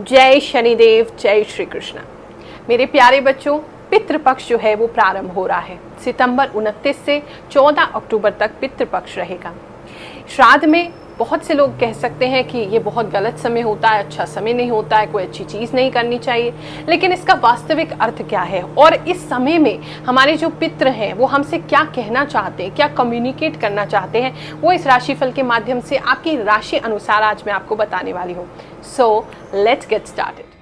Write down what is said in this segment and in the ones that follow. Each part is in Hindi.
जय शनिदेव, जय श्री कृष्ण। मेरे प्यारे बच्चों, पितृपक्ष जो है वो प्रारंभ हो रहा है। सितंबर 29 से 14 अक्टूबर तक पितृपक्ष रहेगा। श्राद्ध में बहुत से लोग कह सकते हैं कि ये बहुत गलत समय होता है, अच्छा समय नहीं होता है, कोई अच्छी चीज़ नहीं करनी चाहिए, लेकिन इसका वास्तविक अर्थ क्या है और इस समय में हमारे जो पितृ हैं वो हमसे क्या कहना चाहते हैं, क्या कम्युनिकेट करना चाहते हैं, वो इस राशिफल के माध्यम से आपकी राशि अनुसार आज मैं आपको बताने वाली हूँ। So let's get started.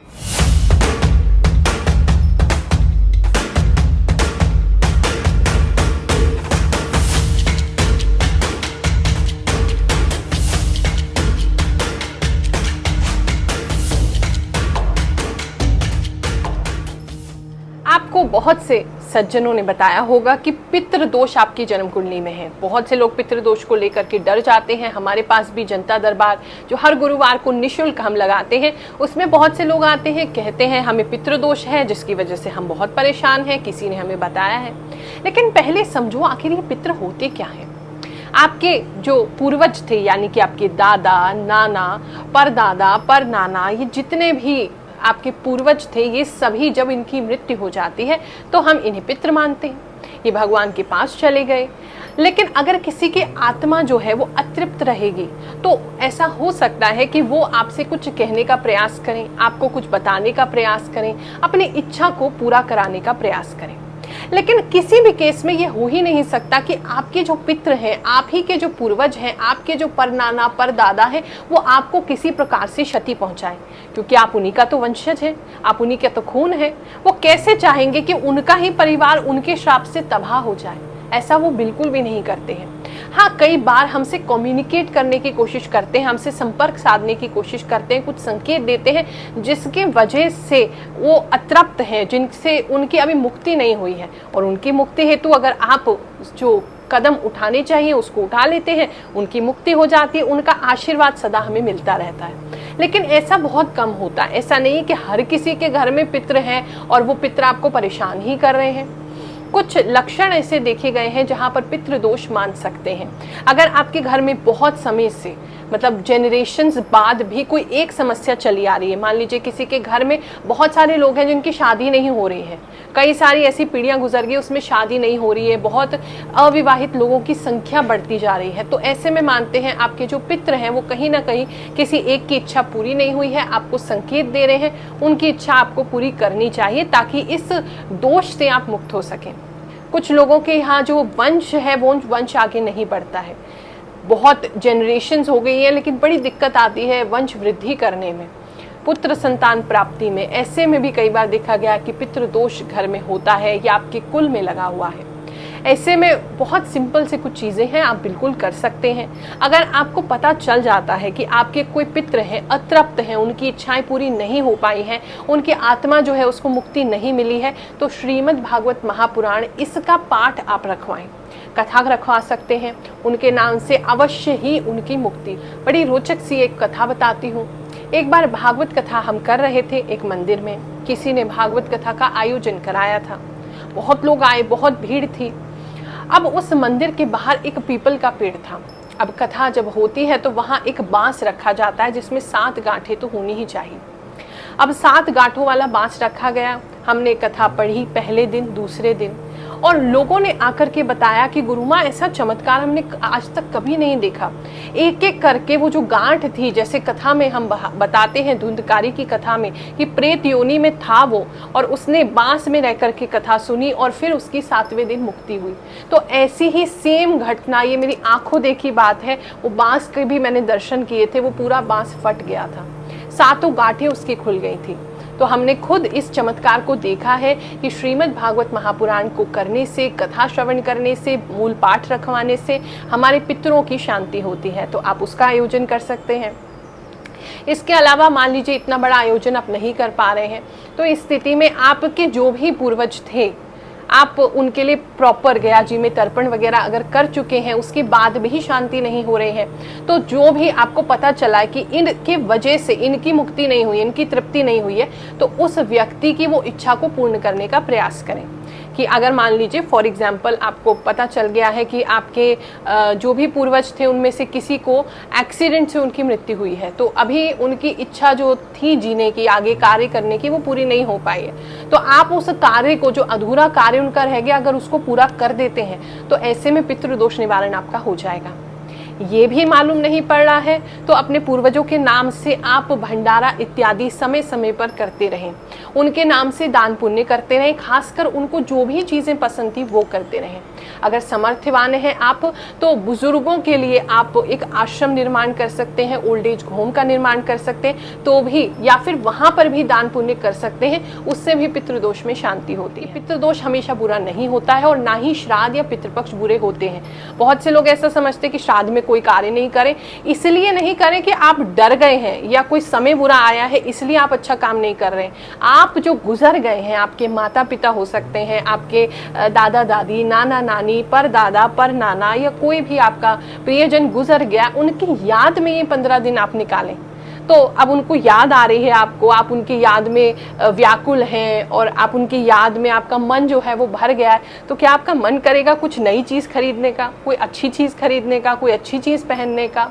आपको बहुत से सज्जनों ने बताया होगा कि पितृ दोष आपकी जन्म कुंडली में है। बहुत से लोग पितृ दोष को लेकर के डर जाते हैं। हमारे पास भी जनता दरबार जो हर गुरुवार को निःशुल्क हम लगाते हैं, उसमें बहुत से लोग आते हैं, कहते हैं हमें पितृ दोष है जिसकी वजह से हम बहुत परेशान हैं, किसी ने हमें बताया है। लेकिन पहले समझो आखिर ये पितृ होते क्या है। आपके जो पूर्वज थे, यानी कि आपके दादा, नाना, परदादा, परनाना, ये जितने भी आपके पूर्वज थे, ये सभी जब इनकी मृत्यु हो जाती है तो हम इन्हें पितृ मानते हैं, ये भगवान के पास चले गए। लेकिन अगर किसी की आत्मा जो है वो अतृप्त रहेगी तो ऐसा हो सकता है कि वो आपसे कुछ कहने का प्रयास करें, आपको कुछ बताने का प्रयास करें, अपनी इच्छा को पूरा कराने का प्रयास करें। लेकिन किसी भी केस में ये हो ही नहीं सकता कि आपके जो पितृ हैं, आप ही के जो पूर्वज हैं, आपके जो परनाना, परदादा हैं, वो आपको किसी प्रकार से क्षति पहुंचाए, क्योंकि आप उन्हीं का तो वंशज हैं, आप उन्हीं का तो खून है। वो कैसे चाहेंगे कि उनका ही परिवार उनके श्राप से तबाह हो जाए? ऐसा वो बिल्कुल भी नहीं करते हैं। हाँ, कई बार हमसे कम्युनिकेट करने की कोशिश करते हैं, हमसे संपर्क साधने की कोशिश करते हैं, कुछ संकेत देते हैं जिसके वजह से वो अतृप्त हैं, जिनसे उनकी अभी मुक्ति नहीं हुई है। और उनकी मुक्ति हेतु अगर आप जो कदम उठाने चाहिए उसको उठा लेते हैं, उनकी मुक्ति हो जाती है, उनका आशीर्वाद सदा हमें मिलता रहता है। लेकिन ऐसा बहुत कम होता है। ऐसा नहीं कि हर किसी के घर में पितृ हैं और वो पितृ आपको परेशान ही कर रहे हैं। कुछ लक्षण ऐसे देखे गए हैं जहां पर पितृ दोष मान सकते हैं। अगर आपके घर में बहुत समय से, मतलब जेनरेशंस बाद भी कोई एक समस्या चली आ रही है, मान लीजिए किसी के घर में बहुत सारे लोग हैं जिनकी शादी नहीं हो रही है, कई सारी ऐसी पीढ़ियां गुजर गई उसमें शादी नहीं हो रही है, बहुत अविवाहित लोगों की संख्या बढ़ती जा रही है, तो ऐसे में मानते हैं आपके जो पितृ हैं वो कहीं ना कहीं किसी एक की इच्छा पूरी नहीं हुई है, आपको संकेत दे रहे हैं, उनकी इच्छा आपको पूरी करनी चाहिए ताकि इस दोष से आप मुक्त हो सकें। कुछ लोगों के यहाँ जो वंश है वो वंश आगे नहीं बढ़ता है, बहुत जनरेशन्स हो गई हैं, लेकिन बड़ी दिक्कत आती है वंश वृद्धि करने में, पुत्र संतान प्राप्ति में। ऐसे में भी कई बार देखा गया कि पितृ दोष घर में होता है या आपके कुल में लगा हुआ है। ऐसे में बहुत सिंपल से कुछ चीज़ें हैं, आप बिल्कुल कर सकते हैं। अगर आपको पता चल जाता है कि आपके कोई पितृ हैं, अतृप्त हैं, उनकी इच्छाएं पूरी नहीं हो पाई हैं, उनकी आत्मा जो है उसको मुक्ति नहीं मिली है, तो श्रीमद् भागवत महापुराण इसका पाठ आप रखवाएं, कथा रखवा सकते हैं। उनके नाम से अवश्य ही उनकी मुक्ति। बड़ी रोचक सी एक कथा बताती हूँ। एक बार भागवत कथा हम कर रहे थे एक मंदिर में, किसी ने भागवत कथा का आयोजन कराया था, बहुत लोग आए, बहुत भीड़ थी। अब उस मंदिर के बाहर एक पीपल का पेड़ था। अब कथा जब होती है तो वहाँ एक बांस रखा जाता है जिसमें 7 गांठें तो होनी ही चाहिए। अब 7 गांठों वाला बांस रखा गया। हमने कथा पढ़ी पहले दिन, दूसरे दिन, और लोगों ने आकर के बताया कि गुरुमा ऐसा चमत्कार हमने आज तक कभी नहीं देखा। एक एक करके वो जो गांठ थी, जैसे कथा में हम बताते हैं धुंधकारी की कथा में कि प्रेत योनि में था वो, और उसने बांस में रह करके कथा सुनी और फिर उसकी 7वें दिन मुक्ति हुई। तो ऐसी ही सेम घटना, ये मेरी आंखों देखी बात है, वो बांस के भी मैंने दर्शन किए थे, वो पूरा बांस फट गया था, 7 गांठें उसकी खुल गई थी। तो हमने खुद इस चमत्कार को देखा है कि श्रीमद् भागवत महापुराण को करने से, कथा श्रवण करने से, मूल पाठ रखवाने से हमारे पितरों की शांति होती है। तो आप उसका आयोजन कर सकते हैं। इसके अलावा मान लीजिए इतना बड़ा आयोजन आप नहीं कर पा रहे हैं, तो इस स्थिति में आपके जो भी पूर्वज थे, आप उनके लिए प्रॉपर गया जी में तर्पण वगैरह अगर कर चुके हैं, उसके बाद भी शांति नहीं हो रही है, तो जो भी आपको पता चला है कि इनके वजह से इनकी मुक्ति नहीं हुई, इनकी तृप्ति नहीं हुई है, तो उस व्यक्ति की वो इच्छा को पूर्ण करने का प्रयास करें। कि अगर मान लीजिए फॉर एग्जांपल आपको पता चल गया है कि आपके जो भी पूर्वज थे उनमें से किसी को एक्सीडेंट से उनकी मृत्यु हुई है, तो अभी उनकी इच्छा जो थी जीने की, आगे कार्य करने की, वो पूरी नहीं हो पाई है। तो आप उस कार्य को, जो अधूरा कार्य उनका रह गया, अगर उसको पूरा कर देते हैं तो ऐसे में पितृदोष निवारण आपका हो जाएगा। ये भी मालूम नहीं पड़ रहा है तो अपने पूर्वजों के नाम से आप भंडारा इत्यादि समय समय पर करते रहें, उनके नाम से दान पुण्य करते रहें, खासकर उनको जो भी चीज़ें पसंद थी वो करते रहें। अगर समर्थवान हैं आप तो बुजुर्गों के लिए आप एक आश्रम निर्माण कर सकते हैं, ओल्ड एज होम का निर्माण कर सकते हैं तो भी, या फिर वहाँ पर भी दान पुण्य कर सकते हैं, उससे भी पितृदोष में शांति होती है। पितृदोष हमेशा बुरा नहीं होता है और ना ही श्राद्ध या पितृपक्ष बुरे होते हैं। बहुत से लोग ऐसा समझते हैं कि श्राद्ध में कोई कार्य नहीं करें, इसलिए नहीं करें कि आप डर गए हैं या कोई समय बुरा आया है इसलिए आप अच्छा काम नहीं कर रहे हैं। आप जो गुजर गए हैं, आपके माता पिता हो सकते हैं, आपके दादा दादी, नाना नानी, पर दादा, पर नाना, या कोई भी आपका प्रियजन गुजर गया, उनकी याद में ये 15 दिन आप निकालें। तो अब उनको याद आ रही है आपको, आप उनकी याद में व्याकुल हैं और आप उनकी याद में आपका मन जो है वो भर गया है, तो क्या आपका मन करेगा कुछ नई चीज़ खरीदने का, कोई अच्छी चीज़ खरीदने का, कोई अच्छी चीज़ पहनने का?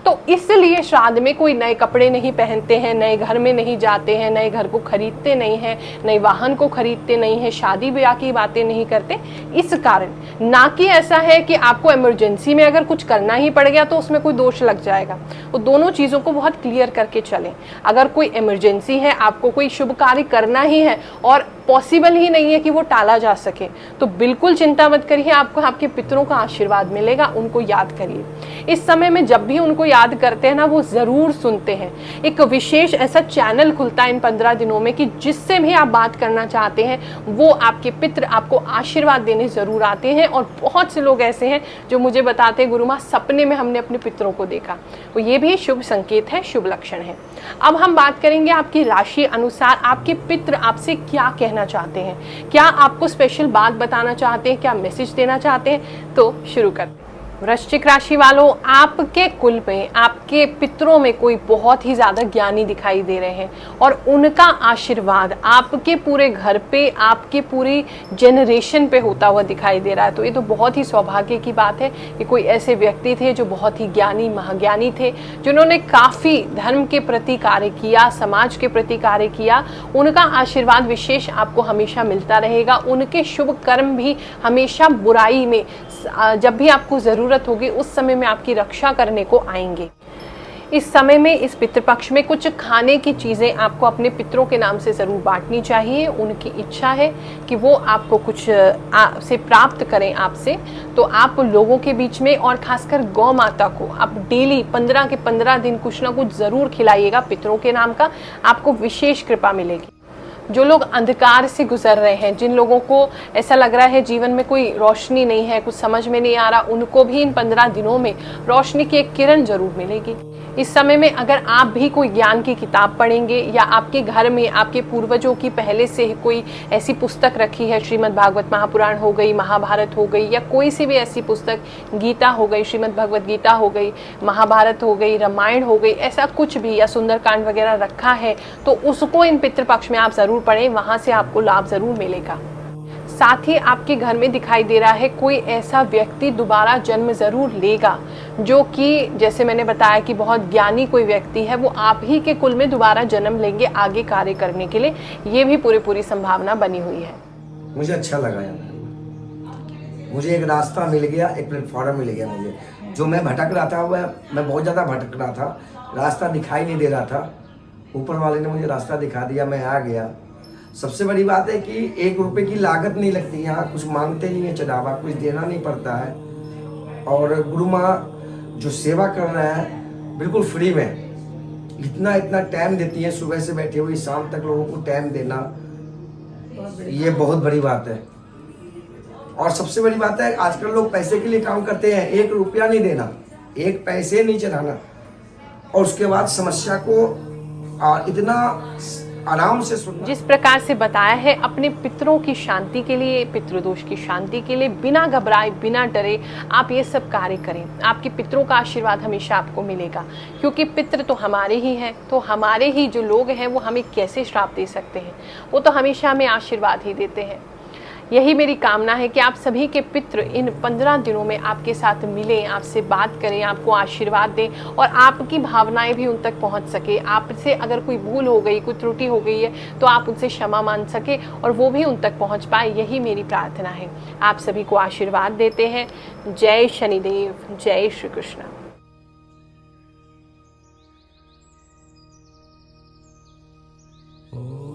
तो इसलिए श्राद्ध में कोई नए कपड़े नहीं पहनते हैं, नए घर में नहीं जाते हैं, नए घर को खरीदते नहीं हैं, नए वाहन को खरीदते नहीं हैं, शादी ब्याह की बातें नहीं करते। इस कारण, ना कि ऐसा है कि आपको इमरजेंसी में अगर कुछ करना ही पड़ गया तो उसमें कोई दोष लग जाएगा। वो दोनों चीज़ों को बहुत क्लियर करके चलें। अगर कोई इमरजेंसी है, आपको कोई शुभ कार्य करना ही है और पॉसिबल ही नहीं है कि वो टाला जा सके, तो बिल्कुल चिंता मत करिए, आपको आपके पितरों का आशीर्वाद मिलेगा। उनको याद करिए। इस समय में जब भी उनको याद करते हैं ना, वो ज़रूर सुनते हैं। एक विशेष ऐसा चैनल खुलता है इन 15 दिनों में कि जिससे भी आप बात करना चाहते हैं वो आपके पितर आपको आशीर्वाद देने ज़रूर आते हैं। और बहुत से लोग ऐसे हैं जो मुझे बताते हैं, गुरु माँ सपने में हमने अपने पितरों को देखा। तो ये भी शुभ संकेत है, शुभ लक्षण है। अब हम बात करेंगे आपकी राशि अनुसार आपके पितर आपसे क्या कहना चाहते हैं, क्या आपको स्पेशल बात बताना चाहते हैं, क्या मैसेज देना चाहते हैं। तो शुरू करते हैं। वृश्चिक राशि वालों, आपके कुल में, आपके पितरों में कोई बहुत ही ज़्यादा ज्ञानी दिखाई दे रहे हैं और उनका आशीर्वाद आपके पूरे घर पे, आपके पूरी जनरेशन पे होता हुआ दिखाई दे रहा है। तो ये तो बहुत ही सौभाग्य की बात है कि कोई ऐसे व्यक्ति थे जो बहुत ही ज्ञानी, महाज्ञानी थे, जिन्होंने काफ़ी धर्म के प्रति कार्य किया, समाज के प्रति कार्य किया। उनका आशीर्वाद विशेष आपको हमेशा मिलता रहेगा। उनके शुभ कर्म भी हमेशा बुराई में, जब भी आपको ज़रूरत होगी उस समय में आपकी रक्षा करने को आएंगे। इस समय में, इस पितृपक्ष में कुछ खाने की चीज़ें आपको अपने पितरों के नाम से ज़रूर बांटनी चाहिए। उनकी इच्छा है कि वो आपको कुछ से प्राप्त करें आपसे, तो आप लोगों के बीच में, और खासकर गौ माता को आप डेली 15 के 15 दिन कुछ ना कुछ ज़रूर खिलाइएगा पितरों के नाम का। आपको विशेष कृपा मिलेगी। जो लोग अंधकार से गुजर रहे हैं, जिन लोगों को ऐसा लग रहा है जीवन में कोई रोशनी नहीं है, कुछ समझ में नहीं आ रहा, उनको भी इन 15 दिनों में रोशनी की एक किरण जरूर मिलेगी। इस समय में अगर आप भी कोई ज्ञान की किताब पढ़ेंगे या आपके घर में आपके पूर्वजों की पहले से कोई ऐसी पुस्तक रखी है, श्रीमद् भागवत महापुराण हो गई, महाभारत हो गई, या कोई सी भी ऐसी पुस्तक, गीता हो गई, श्रीमद् भगवत गीता हो गई, महाभारत हो गई, रामायण हो गई, ऐसा कुछ भी, या सुंदरकांड वगैरह रखा है, तो उसको इन पितृपक्ष में आप ज़रूर पढ़ें, वहाँ से आपको लाभ ज़रूर मिलेगा। साथ ही आपके घर में दिखाई दे रहा है कोई ऐसा व्यक्ति दोबारा जन्म ज़रूर लेगा, जो कि जैसे मैंने बताया कि बहुत ज्ञानी कोई व्यक्ति है, वो आप ही के कुल में दोबारा जन्म लेंगे आगे कार्य करने के लिए। ये भी पूरी संभावना बनी हुई है। मुझे अच्छा लगा यार, मुझे एक रास्ता मिल गया, एक प्लेटफॉर्म मिल गया मुझे। जो मैं भटक रहा था, वह मैं बहुत ज़्यादा भटक रहा था, रास्ता दिखाई नहीं दे रहा था, ऊपर वाले ने मुझे रास्ता दिखा दिया, मैं आ गया। सबसे बड़ी बात है कि 1 रुपए की लागत नहीं लगती, यहाँ कुछ मांगते नहीं है चढ़ावा, कुछ देना नहीं पड़ता है। और गुरु माँ जो सेवा कर रहे हैं बिल्कुल फ्री में, इतना टाइम देती है, सुबह से बैठे हुए शाम तक लोगों को टाइम देना, ये बहुत बड़ी बात है। और सबसे बड़ी बात है, आजकल लोग पैसे के लिए काम करते हैं, 1 रुपया नहीं देना, 1 पैसे नहीं चढ़ाना, और उसके बाद समस्या को इतना आराम से सुनना। जिस प्रकार से बताया है, अपने पितरों की शांति के लिए, पितृदोष की शांति के लिए बिना घबराए, बिना डरे आप ये सब कार्य करें। आपके पितरों का आशीर्वाद हमेशा आपको मिलेगा, क्योंकि पितृ तो हमारे ही हैं। तो हमारे ही जो लोग हैं वो हमें कैसे श्राप दे सकते हैं, वो तो हमेशा हमें आशीर्वाद ही देते हैं। यही मेरी कामना है कि आप सभी के पितृ इन 15 दिनों में आपके साथ मिलें, आपसे बात करें, आपको आशीर्वाद दें और आपकी भावनाएं भी उन तक पहुंच सके। आपसे अगर कोई भूल हो गई, कोई त्रुटि हो गई है तो आप उनसे क्षमा मांग सके और वो भी उन तक पहुंच पाए, यही मेरी प्रार्थना है। आप सभी को आशीर्वाद देते हैं। जय शनिदेव, जय श्री कृष्ण। Oh